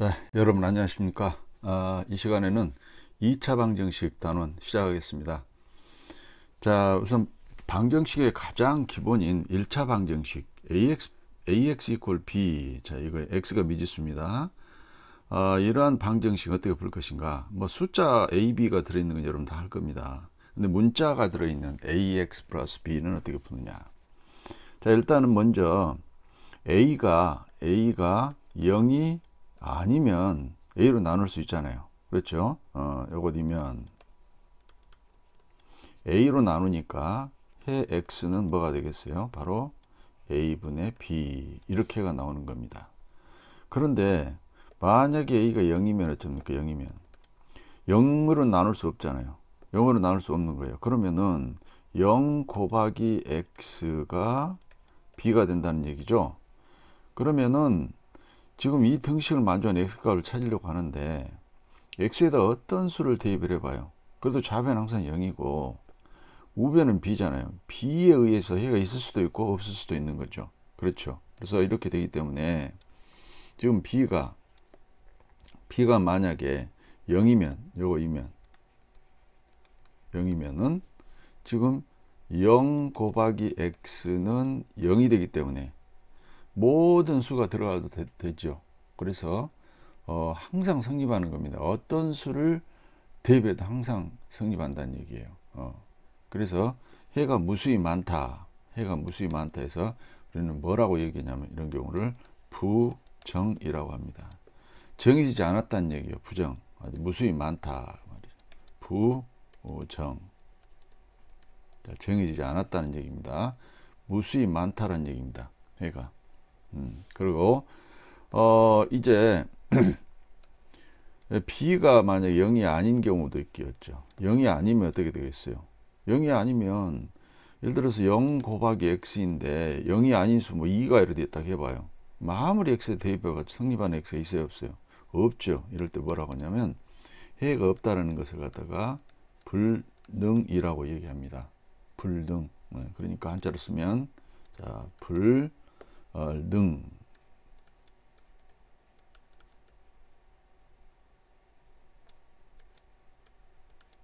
자, 여러분 안녕하십니까? 이 시간에는 2차 방정식 단원 시작하겠습니다. 자, 우선 방정식의 가장 기본인 1차 방정식 ax equal b. 자, 이거 x가 미지수입니다. 이러한 방정식 어떻게 풀 것인가? 뭐 숫자 a, b가 들어있는 건 여러분 다 할 겁니다. 근데 문자가 들어있는 ax 플러스 b는 어떻게 푸느냐? 자, 일단은 먼저 a가 0이 아니면 a로 나눌 수 있잖아요. 그렇죠? 요것이면 a로 나누니까 해 x는 뭐가 되겠어요? 바로 a분의 b 이렇게가 나오는 겁니다. 그런데 만약에 a가 0이면 어쩝니까? 0이면 0으로 나눌 수 없잖아요. 0으로 나눌 수 없는 거예요. 그러면은 0 곱하기 x가 b가 된다는 얘기죠. 그러면은 지금 이 등식을 만족하는 x값을 찾으려고 하는데 x에다 어떤 수를 대입을 해봐요. 그래도 좌변은 항상 0이고 우변은 b잖아요. b에 의해서 해가 있을 수도 있고 없을 수도 있는 거죠. 그렇죠. 그래서 이렇게 되기 때문에 지금 b가 만약에 0이면 요거 0이면은 지금 0 곱하기 x는 0이 되기 때문에 모든 수가 들어가도 되죠. 그래서 항상 성립하는 겁니다. 어떤 수를 대입해도 항상 성립한다는 얘기예요. 그래서 해가 무수히 많다. 해가 무수히 많다 해서 우리는 뭐라고 얘기하냐면 이런 경우를 부정이라고 합니다. 정해지지 않았다는 얘기예요. 부정. 아주 무수히 많다. 부정. 정해지지 않았다는 얘기입니다. 무수히 많다는 얘기입니다. 해가. 그리고 이제 b가 만약 0이 아닌 경우도 있겠죠. 0이 아니면 어떻게 되겠어요? 0이 아니면 예를 들어서 0 곱하기 x인데 0이 아닌 수 뭐 2가 이렇게 됐다 해봐요. 아무리 x에 대입해가 성립하는 x가 있어요 없어요? 없죠. 이럴 때 뭐라고 하냐면 해가 없다라는 것을 갖다가 불능이라고 얘기합니다. 불능. 그러니까 한자로 쓰면 자 불능.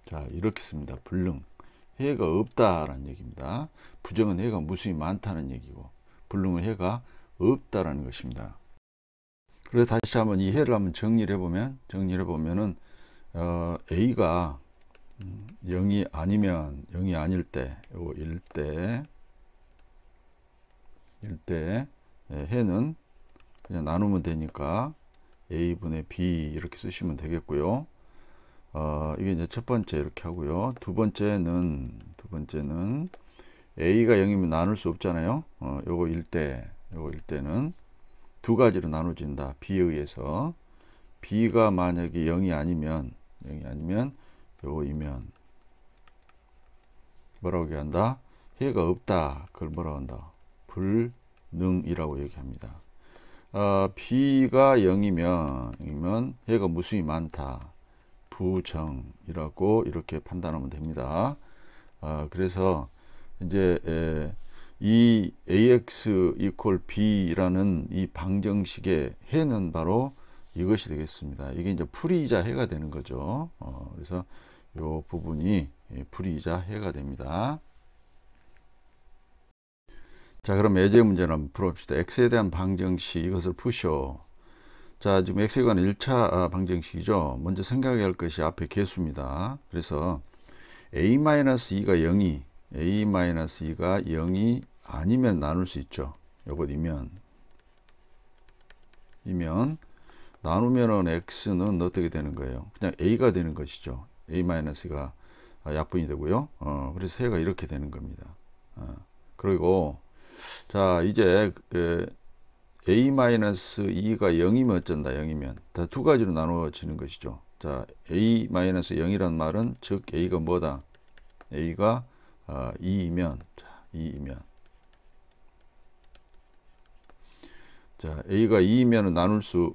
자, 이렇게 씁니다. 불능. 해가 없다라는 얘기입니다. 부정은 해가 무수히 많다는 얘기고, 불능은 해가 없다라는 것입니다. 그래서 다시 한번 이 해를 한번 정리를 해보면은, a가 0이 아니면, 0이 아닐 때, 요거 1대, 해는 그냥 나누면 되니까 a분의 b 이렇게 쓰시면 되겠고요. 이게 이제 첫 번째 이렇게 하고요. 두 번째는 a가 0이면 나눌 수 없잖아요. 요거 1대는 두 가지로 나눠진다. b에 의해서 b가 만약에 0이 아니면 요거이면 뭐라고 얘기한다? 해가 없다. 그걸 뭐라고 한다? 불능이라고 얘기합니다. b가 0이면 해가 무수히 많다. 부정이라고 이렇게 판단하면 됩니다. 그래서 이제 이 ax equal b라는 이 방정식의 해는 바로 이것이 되겠습니다. 이게 이제 풀이이자 해가 되는 거죠. 그래서 이 부분이 풀이이자 해가 됩니다. 자, 그럼 예제 문제를 한번 풀어봅시다. x에 대한 방정식 이것을 푸셔. 자, 지금 x에 관한 1차 방정식이죠. 먼저 생각해야 할 것이 앞에 개수입니다. 그래서 a-2가 0이 아니면 나눌 수 있죠. 요것이면 나누면은 x는 어떻게 되는 거예요? 그냥 a가 되는 것이죠. a-가 약분이 되고요. 그래서 해가 이렇게 되는 겁니다. 그리고 자, 이제 a-2가 0이면 어쩐다? 0이면 다 두 가지로 나누어지는 것이죠. 자, a-0이란 말은 즉 a가 뭐다? a가 2이면 자, a가 2이면 나눌 수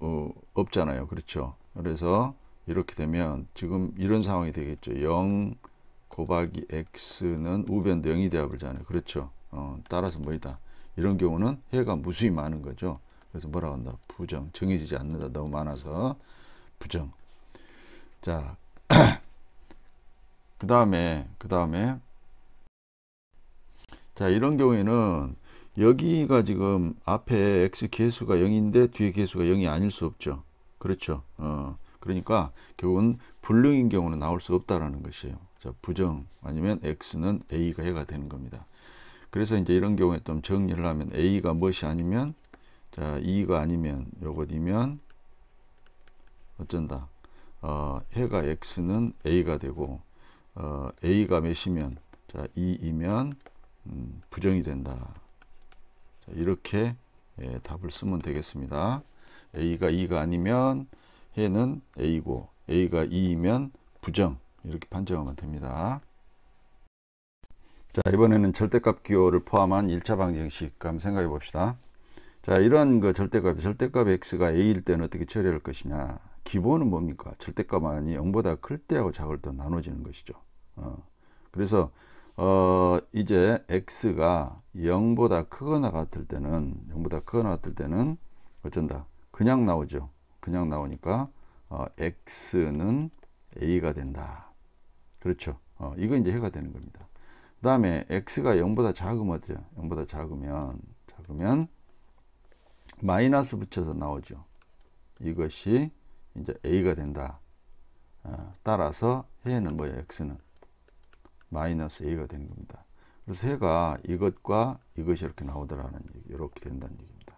없잖아요. 그렇죠? 그래서 이렇게 되면 지금 이런 상황이 되겠죠. 0 곱하기 x는 우변도 0이 되어 버리잖아요. 그렇죠? 따라서 뭐이다? 이런 경우는 해가 무수히 많은 거죠. 그래서 뭐라고 한다? 부정. 정해지지 않는다. 너무 많아서 부정. 자, 그 다음에 자, 이런 경우에는 여기가 지금 앞에 x 개수가 0인데 뒤에 개수가 0이 아닐 수 없죠. 그렇죠. 그러니까 결국은 불능인 경우는 나올 수 없다라는 것이에요. 자, 부정 아니면 x는 a가 해가 되는 겁니다. 그래서 이제 이런 경우에 좀 정리를 하면 a가 무엇이 아니면, 자, 2가 아니면 요것이면 어쩐다. 해가 x는 a가 되고, a가 몇이면, 자, 2이면 부정이 된다. 자, 이렇게 답을 쓰면 되겠습니다. a가 2가 아니면 해는 a고, a가 2이면 부정. 이렇게 판정하면 됩니다. 자, 이번에는 절대값 기호를 포함한 1차 방정식 한번 생각해 봅시다. 자, 이러한 절대값 x가 a일 때는 어떻게 처리할 것이냐. 기본은 뭡니까? 절대값이 0보다 클 때하고 작을 때 나눠지는 것이죠. 그래서 이제 x가 0보다 크거나 같을 때는 어쩐다? 그냥 나오죠. 그냥 나오니까 x는 a가 된다. 그렇죠. 이거 이제 해가 되는 겁니다. 그 다음에 x가 0보다 작으면 어때요? 0보다 작으면 마이너스 붙여서 나오죠. 이것이 이제 a가 된다. 따라서 해는 뭐예요? x는 마이너스 a가 되는 겁니다. 그래서 해가 이것과 이것이 이렇게 나오더라는 얘기, 이렇게 된다는 얘기입니다.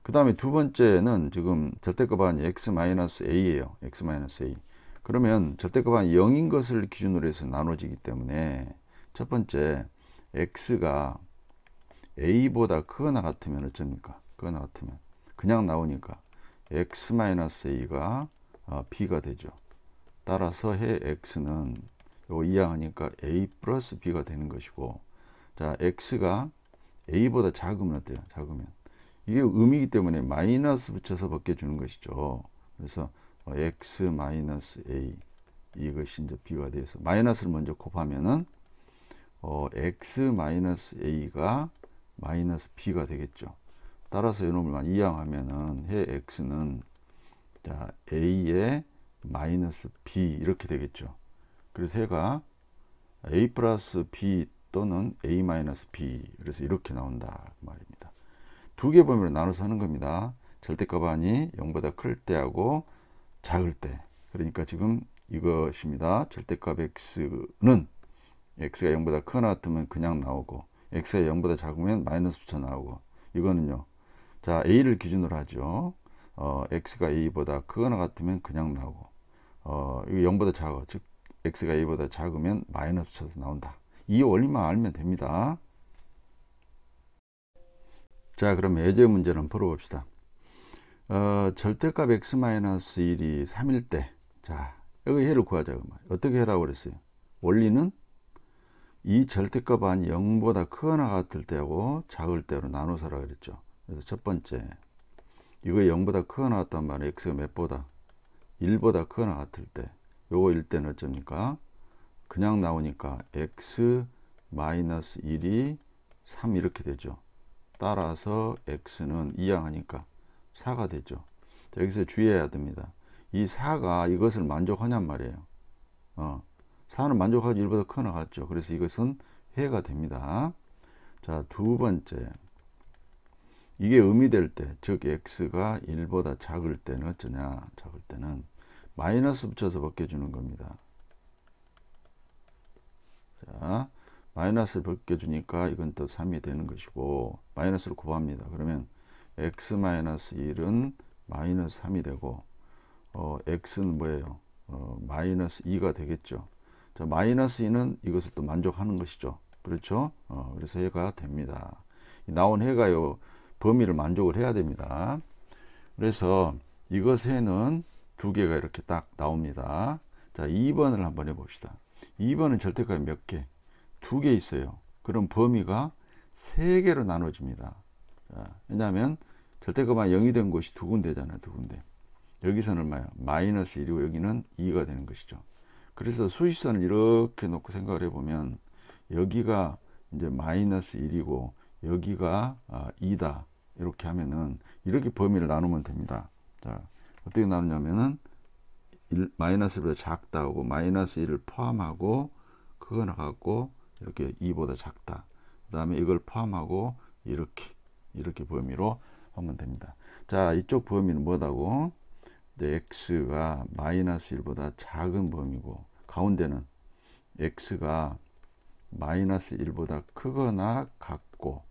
그 다음에 두 번째는 지금 절대값이 x-a예요. x-a. 그러면 절대값이 0인 것을 기준으로 해서 나눠지기 때문에 첫 번째 x가 a보다 크거나 같으면 어쩝니까? 크거나 같으면 그냥 나오니까 x-a가 b가 되죠. 따라서 해 x는 요거 이항하니까 a 플러스 b가 되는 것이고, 자, x가 a보다 작으면 어때요? 작으면 이게 음이기 때문에 마이너스 붙여서 벗겨주는 것이죠. 그래서 x 마이너스 a 이것이 이제 b가 돼서 마이너스를 먼저 곱하면은 x 마이너스 a가 마이너스 b가 되겠죠. 따라서 이놈을 이항하면은 해 x는, 자, a의 마이너스 b 이렇게 되겠죠. 그래서 해가 a 플러스 b 또는 a 마이너스 b, 그래서 이렇게 나온다 그 말입니다. 두 개 범위로 나눠서 하는 겁니다. 절대값이 0보다 클 때하고 작을 때. 그러니까 지금 이것입니다. 절대값 x는 x가 0보다 크거나 같으면 그냥 나오고, x가 0보다 작으면 마이너스 붙여 나오고, 이거는요, 자, a를 기준으로 하죠. x가 a보다 크거나 같으면 그냥 나오고, 이거 0보다 작아, 즉 x가 a보다 작으면 마이너스 붙여서 나온다. 이 원리만 알면 됩니다. 자, 그럼 예제 문제를 풀어봅시다. 절대값 x-1이 3일 때, 자, 여기 해를 구하자고. 어떻게 해라고 그랬어요? 원리는 이 절대값이 0보다 크거나 같을 때하고 작을 때로 나눠서라 그랬죠. 그래서 첫 번째, 이거 0보다 크거나 같단 말이에요. x가 몇 보다? 1보다 크거나 같을 때. 요거 일 때는 어쩝니까? 그냥 나오니까 x 마이너스 1이 3 이렇게 되죠. 따라서 x는 이항하니까 4가 되죠. 자, 여기서 주의해야 됩니다. 이 4가 이것을 만족하냔 말이에요. 4는 만족하지 1보다 크거나 같죠. 그래서 이것은 해가 됩니다. 자, 두 번째, 이게 음이 될 때, 즉 x가 1보다 작을 때는 어쩌냐? 작을 때는 마이너스 붙여서 벗겨주는 겁니다. 자, 마이너스를 벗겨주니까 이건 또 3이 되는 것이고, 마이너스를 곱합니다. 그러면 x-1은 마이너스 3이 되고, x는 뭐예요? 마이너스 2가 되겠죠. 자, 마이너스 2는 이것을 또 만족하는 것이죠. 그렇죠? 그래서 해가 됩니다. 나온 해가요, 범위를 만족을 해야 됩니다. 그래서 이것 해는 두 개가 이렇게 딱 나옵니다. 자, 2번을 한번 해봅시다. 2번은 절대값이 몇 개? 두 개 있어요. 그럼 범위가 3개로 나눠집니다. 자, 왜냐하면 절대값이 0이 된 곳이 두 군데잖아요. 두 군데. 여기서는 얼마야? 마이너스 1이고 여기는 2가 되는 것이죠. 그래서 수직선을 이렇게 놓고 생각을 해보면 여기가 이제 마이너스 1이고 여기가 2다. 이렇게 하면은 이렇게 범위를 나누면 됩니다. 자, 어떻게 나누냐면은 마이너스 1보다 작다고 마이너스 1을 포함하고 그거 나가고 이렇게 2보다 작다. 그 다음에 이걸 포함하고 이렇게 범위로 하면 됩니다. 자, 이쪽 범위는 뭐다고? x가 마이너스 1보다 작은 범위고 가운데는 x가 마이너스 1보다 크거나 같고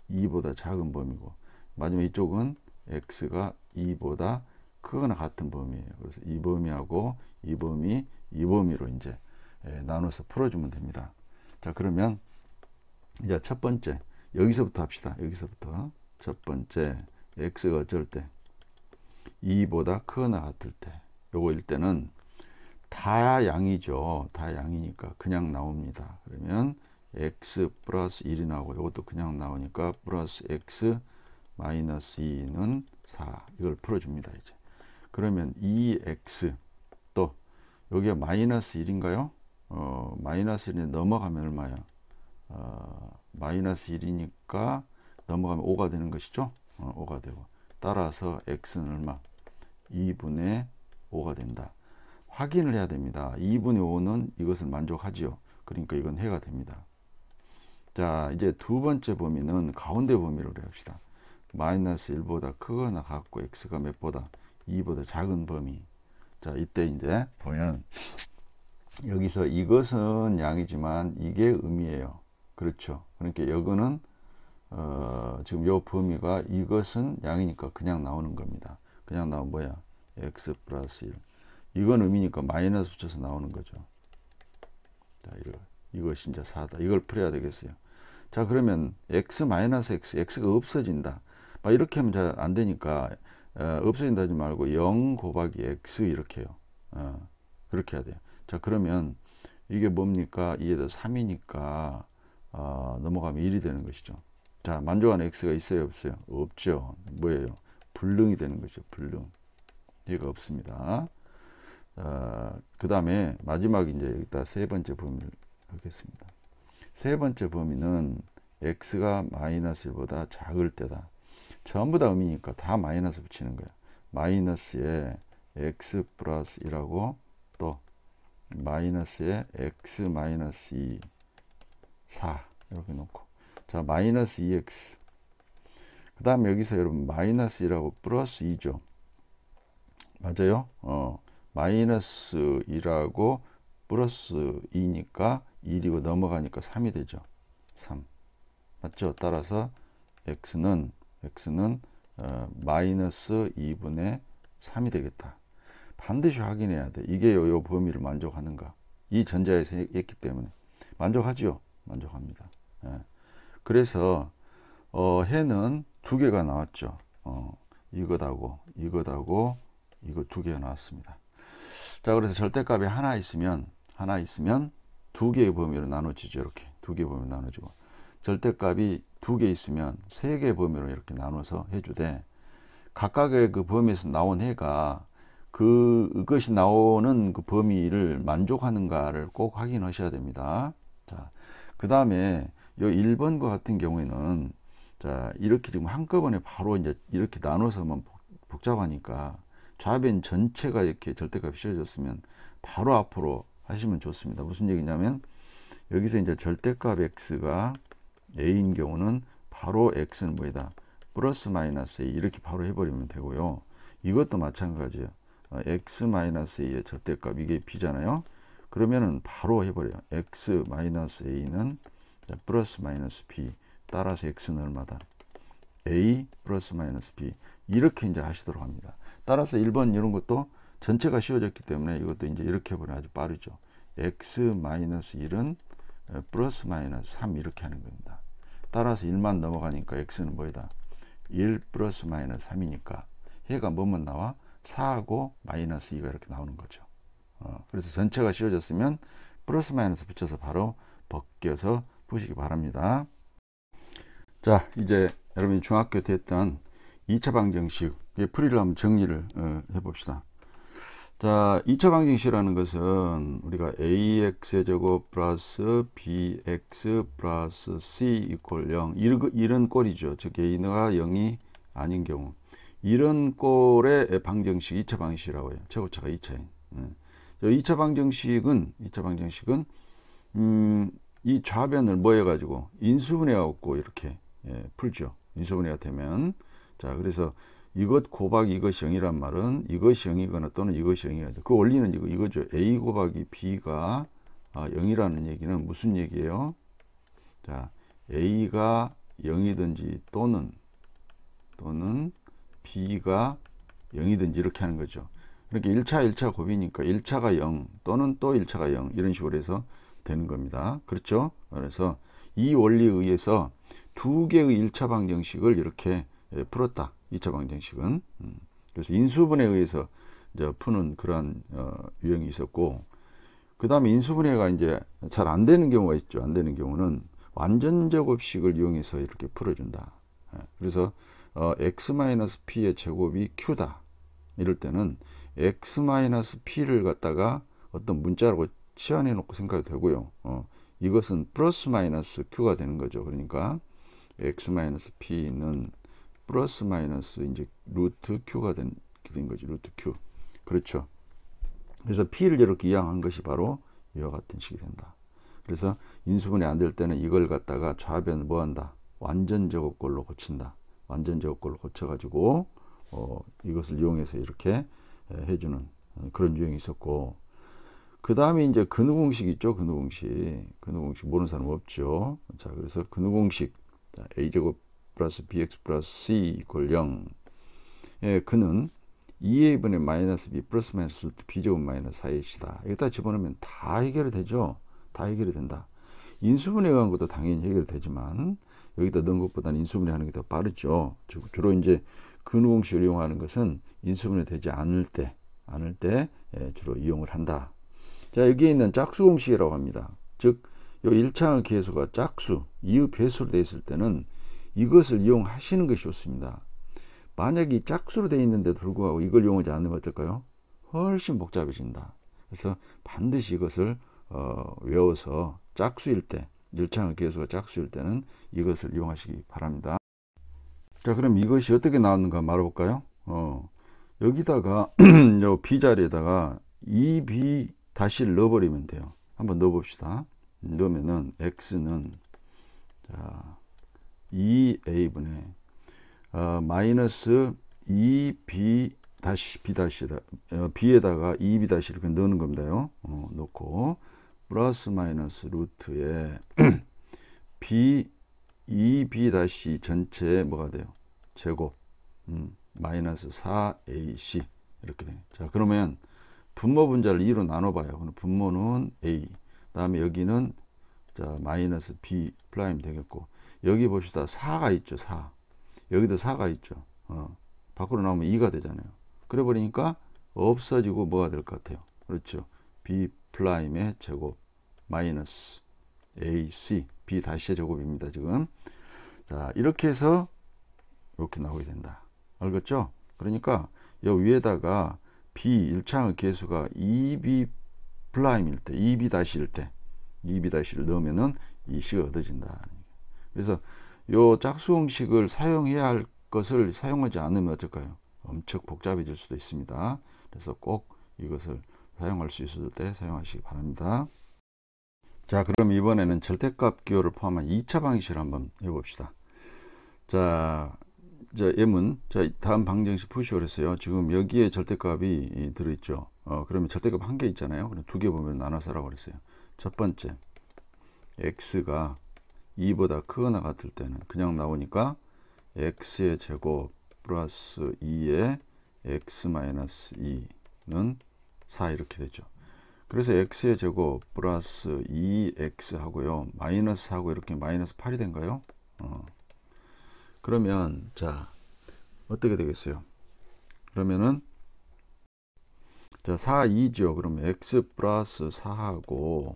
2보다 작은 범위고 마지막 이쪽은 x가 2보다 크거나 같은 범위예요. 그래서 이 범위하고 이 범위로 이제 나눠서 풀어주면 됩니다. 자, 그러면 이제 첫 번째 여기서부터 합시다. 여기서부터 첫 번째 x가 어쩔 때 2보다 크거나 같을 때 요거일 때는 다 양이죠. 다 양이니까 그냥 나옵니다. 그러면 x 플러스 1이 나오고 이것도 그냥 나오니까 플러스 x 마이너스 2는 4 이걸 풀어줍니다. 이제 그러면 2x 또 여기가 마이너스 1인가요? 마이너스 1이 넘어가면 얼마야? 마이너스 1이니까 넘어가면 5가 되는 것이죠. 5가 되고 따라서 x는 얼마? 2분의 5가 된다. 확인을 해야 됩니다. 2분의 5는 이것을 만족하지요. 그러니까 이건 해가 됩니다. 자, 이제 두 번째 범위는 가운데 범위를 합시다. 마이너스 1보다 크거나 같고 x가 몇보다 2보다 작은 범위. 자, 이때 이제 보면 여기서 이것은 양이지만 이게 음이에요. 그렇죠. 그러니까 여기는 지금 요 범위가 이것은 양이니까 그냥 나오는 겁니다. 그냥 나오면 뭐야? x 플러스 1. 이건 음이니까 마이너스 붙여서 나오는 거죠. 자, 이것이 이제 4다. 이걸 풀어야 되겠어요. 자, 그러면 x 마이너스 x, x가 없어진다. 막 이렇게 하면 잘 안 되니까 없어진다 하지 말고 0 곱하기 x 이렇게 해요. 그렇게 해야 돼요. 자, 그러면 이게 뭡니까? 2에다 3이니까 넘어가면 1이 되는 것이죠. 자, 만족하는 x가 있어요, 없어요? 없죠. 뭐예요? 불능이 되는 거죠. 불능. 얘가 없습니다. 그 다음에 마지막 이제 여기다 세 번째 범위를 하겠습니다. 세 번째 범위는 x가 마이너스 1보다 작을 때다. 전부 다 음이니까 다 마이너스 붙이는 거야. 마이너스에 x 플러스 1하고 또 마이너스에 x 마이너스 2, 4 이렇게 놓고 자, 마이너스 2x 그 다음에 여기서 여러분 마이너스 1하고 플러스 2죠. 맞아요? 마이너스 1하고 플러스 2니까 1이고 넘어가니까 3이 되죠. 3 맞죠? 따라서 x는 마이너스 2분의 3이 되겠다. 반드시 확인해야 돼. 이게 요 범위를 만족하는가. 이 전자에서 했기 때문에 만족하지요. 만족합니다. 예. 그래서 해는 두 개가 나왔죠. 이것하고 이거 두 개가 나왔습니다. 자, 그래서 절대값이 하나 있으면 두 개의 범위로 나눠지죠. 이렇게 두 개의 범위로 나눠지고 절대값이 두 개 있으면 세 개의 범위로 이렇게 나눠서 해주되 각각의 그 범위에서 나온 해가 그것이 나오는 그 범위를 만족하는가를 꼭 확인하셔야 됩니다. 자, 그 다음에 요 1번과 같은 경우에는 자, 이렇게 지금 한꺼번에 바로 이제 이렇게 나눠서 하면 복잡하니까 좌변 전체가 이렇게 절대값이 씌워졌으면 바로 앞으로 하시면 좋습니다. 무슨 얘기냐면 여기서 이제 절대값 x가 a인 경우는 바로 x는 뭐이다? 플러스 마이너스 a 이렇게 바로 해버리면 되고요. 이것도 마찬가지예요. x 마이너스 a의 절대값 이게 b잖아요. 그러면은 바로 해버려요. x 마이너스 a는 플러스 마이너스 b 따라서 x는 얼마다? a 플러스 마이너스 b 이렇게 이제 하시도록 합니다. 따라서 1번 이런 것도 전체가 씌워졌기 때문에 이것도 이제 이렇게 해버리면 아주 빠르죠. x 마이너스 1은 플러스 마이너스 3 이렇게 하는 겁니다. 따라서 1만 넘어가니까 x는 뭐이다? 1 플러스 마이너스 3이니까 해가 뭐만 나와? 4하고 마이너스 2가 이렇게 나오는 거죠. 그래서 전체가 씌워졌으면 플러스 마이너스 붙여서 바로 벗겨서 푸시기 바랍니다. 자, 이제 여러분이 중학교 때 했던 2차 방정식 풀이를 한번 정리를 해봅시다. 자, 2차 방정식이라는 것은 우리가 ax의 제곱 플러스 bx 플러스 c 이퀄 0 이런 꼴이죠. 즉 a가 0이 아닌 경우 이런 꼴의 방정식 2차 방정식이라고 해요. 최고차가 2차인. 2차 방정식은 이 좌변을 뭐 해가지고 인수분해 갖고 이렇게 풀죠. 인수분해가 되면 자 그래서 이것 곱하기 이것이 0이란 말은 이것이 0이거나 또는 이것이 0이거나 그 원리는 이거죠. A 곱하기 B가 0이라는 얘기는 무슨 얘기예요? 자 A가 0이든지 또는 B가 0이든지 이렇게 하는 거죠. 그러니까 1차 곱이니까 1차가 0 또는 또 1차가 0 이런 식으로 해서 되는 겁니다. 그렇죠? 그래서 이 원리에 의해서 두 개의 1차 방정식을 이렇게 풀었다. 2차 방정식은. 그래서 인수분해에 의해서 이제 푸는 그러한 유형이 있었고, 그 다음에 인수분해가 이제 잘 안 되는 경우가 있죠. 안 되는 경우는 완전제곱식을 이용해서 이렇게 풀어준다. 그래서 x-p의 제곱이 q다. 이럴 때는 x-p를 갖다가 어떤 문자라고 치환해 놓고 생각해도 되고요. 이것은 플러스 마이너스 q가 되는 거죠. 그러니까 x-p는 플러스 마이너스 이제 루트 q가 된 거죠. 루트 q. 그렇죠. 그래서 p를 이렇게 이항한 것이 바로 이와 같은 식이 된다. 그래서 인수분해 안 될 때는 이걸 갖다가 좌변을 뭐 한다? 완전 제곱꼴로 고친다. 완전 제곱꼴로 고쳐가지고 이것을 이용해서 이렇게 해주는 그런 유형이 있었고, 그 다음에 이제 근우공식 있죠. 근우공식 모르는 사람 없죠. 자, 그래서 근우공식 a제곱 플러스 bx 플러스 c 이퀄 0. 그는 2a분의 마이너스 b 플러스 마이너스 루트 b제곱 마이너스 4ac다. 여기다 집어넣으면 다 해결이 되죠. 다 해결이 된다. 인수분해에 의한 것도 당연히 해결되지만 여기다 넣은 것보다는 인수분해 하는 게 더 빠르죠. 주로 이제 근우공식을 이용하는 것은 인수분해 되지 않을 때 주로 이용을 한다. 자, 여기에 있는 짝수공식이라고 합니다. 즉, 요 1차항의 계수가 짝수, 이의 배수로 되어 있을 때는 이것을 이용하시는 것이 좋습니다. 만약에 이 짝수로 되어 있는데도 불구하고 이걸 이용하지 않으면 어떨까요? 훨씬 복잡해진다. 그래서 반드시 이것을 외워서 짝수일 때, 1차항의 계수가 짝수일 때는 이것을 이용하시기 바랍니다. 자, 그럼 이것이 어떻게 나왔는가 말해볼까요? 여기다가 요 b 자리에다가 2b 다시를 넣어버리면 돼요. 한번 넣어봅시다. 넣으면은 x는 자 2a분의 마이너스 2b 다시 b 다시다 b에다가 2b 다시 이렇게 넣는 겁니다요. 넣고 플러스 마이너스 루트에 b 2b 다시 전체에 뭐가 돼요? 제곱 마이너스 4ac 이렇게 돼요. 자, 그러면 분모 분자를 2로 나눠봐요. 그럼 분모는 a, 다음에 여기는 자 마이너스 b 프라임 되겠고, 여기 봅시다. 4가 있죠. 4. 여기도 4가 있죠. 밖으로 나오면 2가 되잖아요. 그래 버리니까 없어지고 뭐가 될 것 같아요? 그렇죠. b 프라임의 제곱 마이너스 ac b 다시의 제곱입니다. 지금 자 이렇게 해서 이렇게 나오게 된다. 알겠죠? 그러니까 여 위에다가 b 1차항의 계수가 2b 프라임일 때 2b 다시일 때 2b 다시를 넣으면은 이 식이 얻어진다. 그래서 요 짝수공식을 사용해야 할 것을 사용하지 않으면 어떨까요? 엄청 복잡해질 수도 있습니다. 그래서 꼭 이것을 사용할 수 있을 때 사용하시기 바랍니다. 자, 그럼 이번에는 절대값 기호를 포함한 2차 방식을 한번 해봅시다. 자, 예문, 자, 다음 방정식 푸시오 그랬어요. 지금 여기에 절대값이 들어있죠. 그러면 절대값 한 개 있잖아요. 그럼 두 개 보면 나눠서 하라고 그랬어요. 첫 번째, x가 2보다 크거나 같을 때는 그냥 나오니까 x의 제곱 플러스 2의 x 마이너스 2는 4 이렇게 되죠. 그래서 x의 제곱 플러스 2x 하고요. 마이너스 하고 이렇게 마이너스 8이 된가요? 그러면 자 어떻게 되겠어요? 그러면은 자 4, 2죠. 그러면 x 플러스 4하고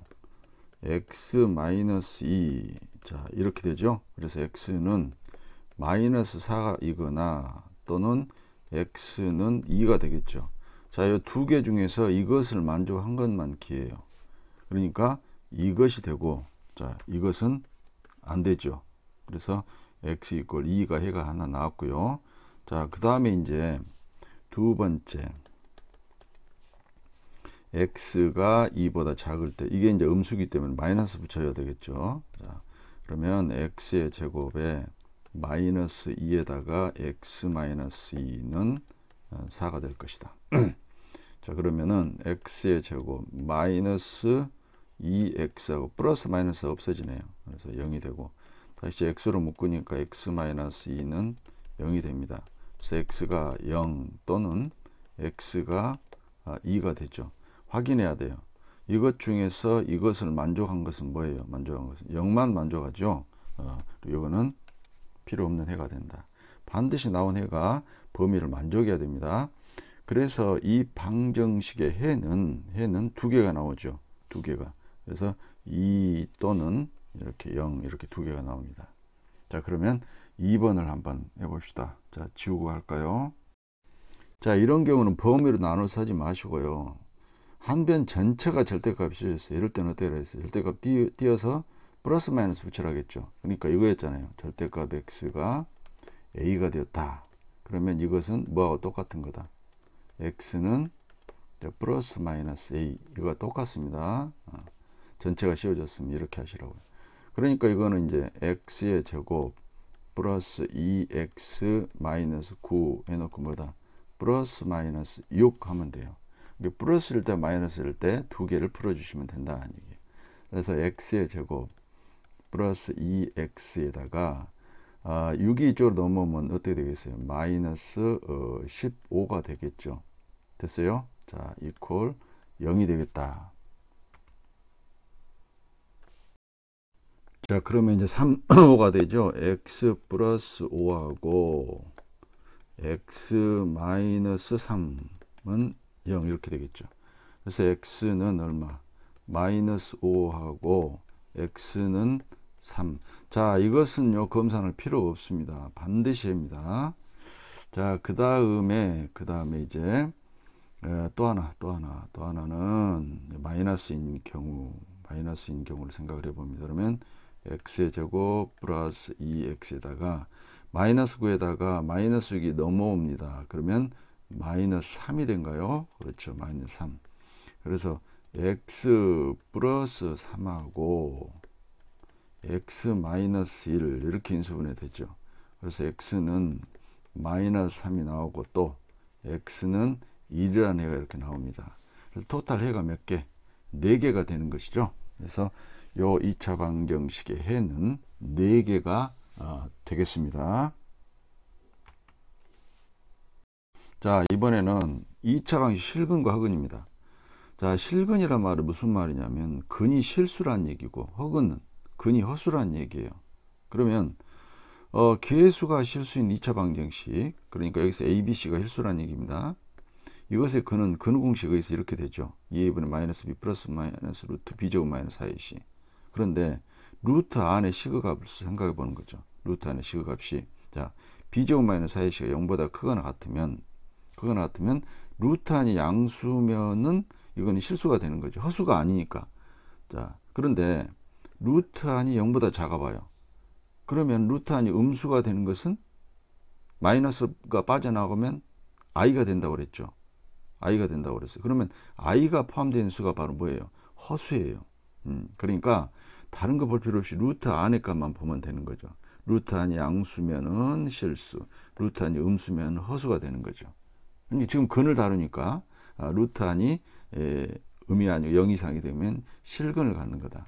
x 마이너스 2 자 이렇게 되죠. 그래서 x는 마이너스 4이거나 또는 x는 2가 되겠죠. 자, 이 두 개 중에서 이것을 만족한 것만 기회예요. 그러니까 이것이 되고 자 이것은 안 되죠. 그래서 x 이퀄 2가 해가 하나 나왔고요. 자, 그 다음에 이제 두 번째, x가 2보다 작을 때, 이게 이제 음수기 때문에 마이너스 붙여야 되겠죠. 자, 그러면 x의 제곱에 마이너스 2에다가 x 마이너스 2는 4가 될 것이다. 자, 그러면은 x의 제곱 마이너스 2x하고 플러스 마이너스가 없어지네요. 그래서 0이 되고, 다시 x로 묶으니까 x 마이너스 2는 0이 됩니다. 그래서 x가 0 또는 x가 2가 되죠. 확인해야 돼요. 이것 중에서 이것을 만족한 것은 뭐예요? 만족한 것은 0만 만족하죠. 이거는 필요 없는 해가 된다. 반드시 나온 해가 범위를 만족해야 됩니다. 그래서 이 방정식의 해는 두 개가 나오죠. 두 개가. 그래서 2 또는 이렇게 0 이렇게 두 개가 나옵니다. 자, 그러면 2번을 한번 해봅시다. 자, 지우고 할까요? 자, 이런 경우는 범위로 나눠서 하지 마시고요. 한 변 전체가 절대값이 씌어졌어요. 이럴 때는 어떻게 했어요? 절대값 띄어서 플러스 마이너스 붙이라겠죠. 그러니까 이거였잖아요. 절대값 x가 a가 되었다. 그러면 이것은 뭐하고 똑같은 거다. x는 플러스 마이너스 a, 이거가 똑같습니다. 전체가 씌워졌으면 이렇게 하시라고요. 그러니까 이거는 이제 x의 제곱 플러스 2x 마이너스 9 해놓고 뭐다? 플러스 마이너스 6 하면 돼요. 플러스일 때 마이너스일 때 두 개를 풀어주시면 된다는 얘기예요. 그래서 x의 제곱 플러스 2x에다가 6이 이쪽으로 넘어오면 어떻게 되겠어요? 마이너스 15가 되겠죠. 됐어요? 자, 이퀄 0이 되겠다. 자, 그러면 이제 3, 5가 되죠. x 플러스 5하고 x 마이너스 3은 0 이렇게 되겠죠. 그래서 x는 얼마? 마이너스 5하고 x는 3. 자, 이것은요, 검사할 필요 없습니다. 반드시 합니다. 자, 그 다음에 이제 또 하나는 마이너스인 경우를 생각을 해봅니다. 그러면 x의 제곱 플러스 2x에다가 마이너스 9에다가 마이너스 6이 넘어옵니다. 그러면 마이너스 3이 된가요? 그렇죠. 마이너스 3. 그래서 x 플러스 3하고 x 마이너스 1 이렇게 인수분해 되죠. 그래서 x는 마이너스 3이 나오고 또 x는 1이라는 해가 이렇게 나옵니다. 그래서 토탈 해가 몇 개? 4개가 되는 것이죠. 그래서 요 2차 방정식의 해는 4개가 되겠습니다. 자, 이번에는 2차 방정식 실근과 허근입니다. 자, 실근이란 말은 무슨 말이냐면 근이 실수란 얘기고 허근은 근이 허수란 얘기예요. 그러면 계수가 실수인 2차 방정식, 그러니까 여기서 ABC가 실수란 얘기입니다. 이것의 근은 근우 공식에 의해서 이렇게 되죠. 2a분의 마이너스 b 플러스 마이너스 루트 b제곱 마이너스 4ac. 그런데 루트 안에 시그값을 생각해 보는 거죠. 루트 안에 시그값이, 자, b제곱 마이너스 4ac가 0보다 크거나 같으면 루트 안이 양수면은 이거는 실수가 되는 거죠. 허수가 아니니까. 자, 그런데 루트 안이 0보다 작아봐요. 그러면 루트 안이 음수가 되는 것은 마이너스가 빠져나가면 i가 된다고 그랬죠. i가 된다고 그랬어요. 그러면 i가 포함되는 수가 바로 뭐예요? 허수예요. 그러니까 다른 거 볼 필요 없이 루트 안의 값만 보면 되는 거죠. 루트 안이 양수면은 실수, 루트 안이 음수면 허수가 되는 거죠. 지금 근을 다루니까 루트 안이 음이 아니고 0 이상이 되면 실근을 갖는 거다.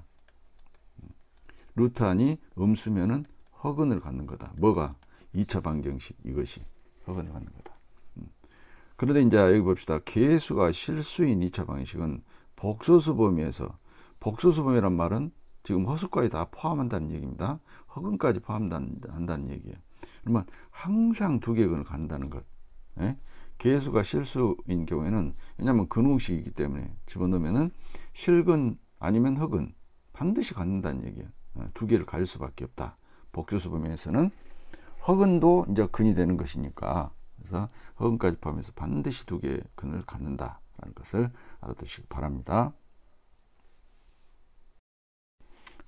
루트 안이 음수면은 허근을 갖는 거다. 뭐가? 2차 방정식 이것이 허근을 갖는 거다. 그런데 이제 여기 봅시다. 계수가 실수인 2차 방정식은 복소수 범위에서, 복소수 범위란 말은 지금 허수까지 다 포함한다는 얘기입니다. 허근까지 포함한다는 얘기예요. 그러면 항상 두 개근을 갖는다는 것. 예? 계수가 실수인 경우에는, 왜냐하면 근우식이기 때문에 집어넣으면은 실근 아니면 허근 반드시 갖는다는 얘기예요. 두 개를 가질 수밖에 없다. 복소수 범위에서는 허근도 이제 근이 되는 것이니까, 그래서 허근까지 포함해서 반드시 두 개의 근을 갖는다라는 것을 알아두시기 바랍니다.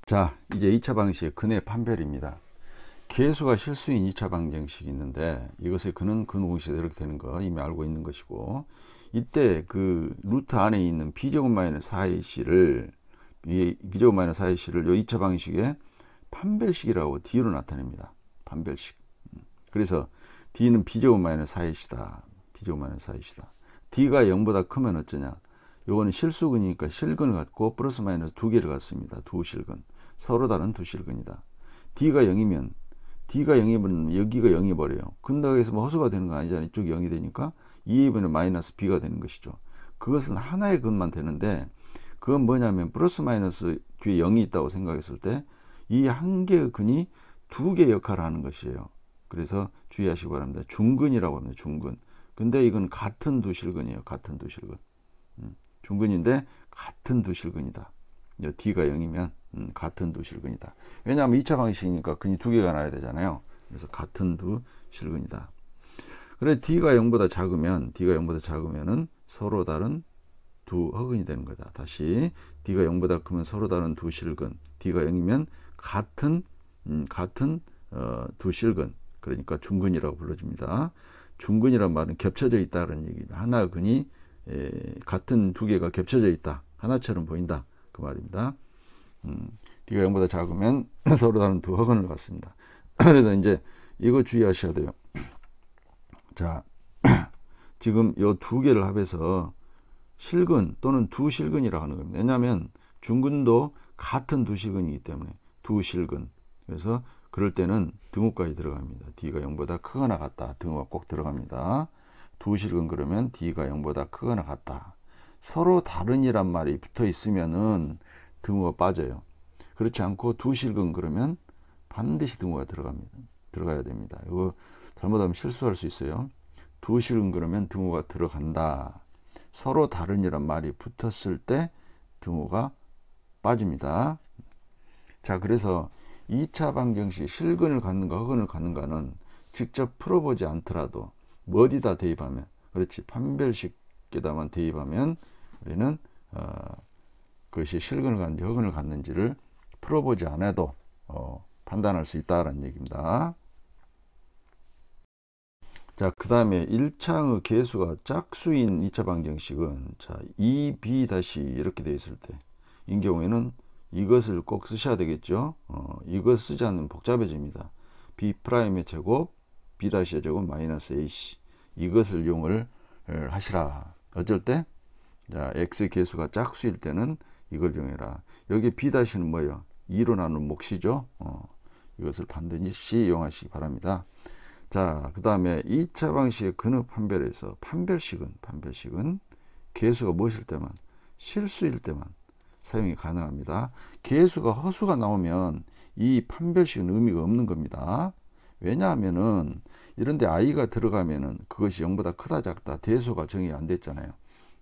자, 이제 2차 방식의 근의 판별입니다. 계수가 실수인 2차 방정식이 있는데 이것의 근은 근공식이 이렇게 되는 거 이미 알고 있는 것이고, 이때 그 루트 안에 있는 b제곱 마이너스 4ac를 b제곱 마이너스 4ac를 요 2차 방정식에 판별식이라고 d로 나타냅니다. 판별식. 그래서 d는 b제곱 마이너스 4ac다. b제곱 마이너스 4ac다. d가 0보다 크면 어쩌냐? 요거는 실수근이니까 실근을 갖고 플러스 마이너스 두 개를 갖습니다. 두 실근. 서로 다른 두 실근이다. d가 0이면 여기가 0이 버려요. 근다고 해서 뭐 허수가 되는 거 아니잖아요. 이쪽이 0이 되니까 2a분의 마이너스 b가 되는 것이죠. 그것은 하나의 근만 되는데, 그건 뭐냐면 플러스 마이너스 뒤에 0이 있다고 생각했을 때 이 한 개의 근이 두 개 역할을 하는 것이에요. 그래서 주의하시기 바랍니다. 중근이라고 합니다. 중근. 근데 이건 같은 두 실근이에요. 같은 두 실근. 중근인데 같은 두 실근이다. d가 0이면 같은 두 실근이다. 왜냐하면 2차 방식이니까 근이 두 개가 나야 되잖아요. 그래서 같은 두 실근이다. 그래 d가 0보다 작으면은 서로 다른 두 허근이 되는 거다. 다시 d가 0보다 크면 서로 다른 두 실근, d가 0이면 같은 두 실근, 그러니까 중근이라고 불러줍니다. 중근이란 말은 겹쳐져 있다는 얘기입니다. 하나 근이 같은 두 개가 겹쳐져 있다, 하나처럼 보인다, 그 말입니다. d가 0보다 작으면 서로 다른 두 허근을 갖습니다. 그래서 이제 이거 주의하셔야 돼요. 자, 지금 요 두 개를 합해서 실근 또는 두 실근이라고 하는 겁니다. 왜냐하면 중근도 같은 두 실근이기 때문에 두 실근. 그래서 그럴 때는 등호까지 들어갑니다. d가 0보다 크거나 같다. 등호가 꼭 들어갑니다. 두 실근 그러면 d가 0보다 크거나 같다. 서로 다른이란 말이 붙어 있으면은 등호가 빠져요. 그렇지 않고 두 실근 그러면 반드시 등호가 들어가야 됩니다. 이거 잘못하면 실수할 수 있어요. 두 실근 그러면 등호가 들어간다. 서로 다른이란 말이 붙었을 때 등호가 빠집니다. 자, 그래서 2차 방정식 실근을 갖는가 허근을 갖는가는 직접 풀어보지 않더라도 어디다 대입하면, 그렇지, 판별식에다만 대입하면 우리는 그것이 실근을 갖는지 허근을 갖는지를 풀어보지 않아도 판단할 수 있다는 얘기입니다. 자, 그 다음에 1차의 계수가 짝수인 2차 방정식은, 자, 2b- 이렇게 되어 있을 때, 이 경우에는 이것을 꼭 쓰셔야 되겠죠. 이것 쓰지 않으면 복잡해집니다. b'의 제곱, b'의 제곱 마이너스 ac. 이것을 이용을 하시라. 어쩔 때? 자, x 계수가 짝수일 때는 이걸 이용해라. 여기 b'는 뭐예요? 2로 나눈 몫이죠. 이것을 반드시 이용하시기 바랍니다. 자, 그 다음에 2차 방식의 근의 판별에서 판별식은 계수가 무엇일 때만, 실수일 때만 사용이 가능합니다. 계수가 허수가 나오면 이 판별식은 의미가 없는 겁니다. 왜냐하면은 이런데 i가 들어가면은 그것이 0보다 크다 작다 대소가 정의 안 됐잖아요.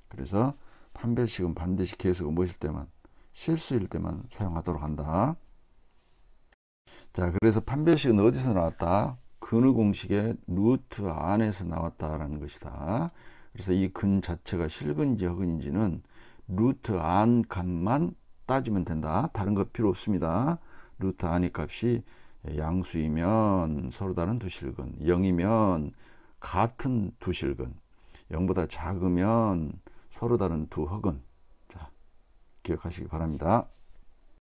그래서 판별식은 반드시 계수가 무엇일 때만, 실수일 때만 사용하도록 한다. 자, 그래서 판별식은 어디서 나왔다? 근의 공식의 루트 안에서 나왔다라는 것이다. 그래서 이 근 자체가 실근인지 허근인지는 루트 안 값만 따지면 된다. 다른 것 필요 없습니다. 루트 안의 값이 양수이면 서로 다른 두 실근, 0이면 같은 두 실근, 0보다 작으면 서로 다른 두 허근. 자, 기억하시기 바랍니다.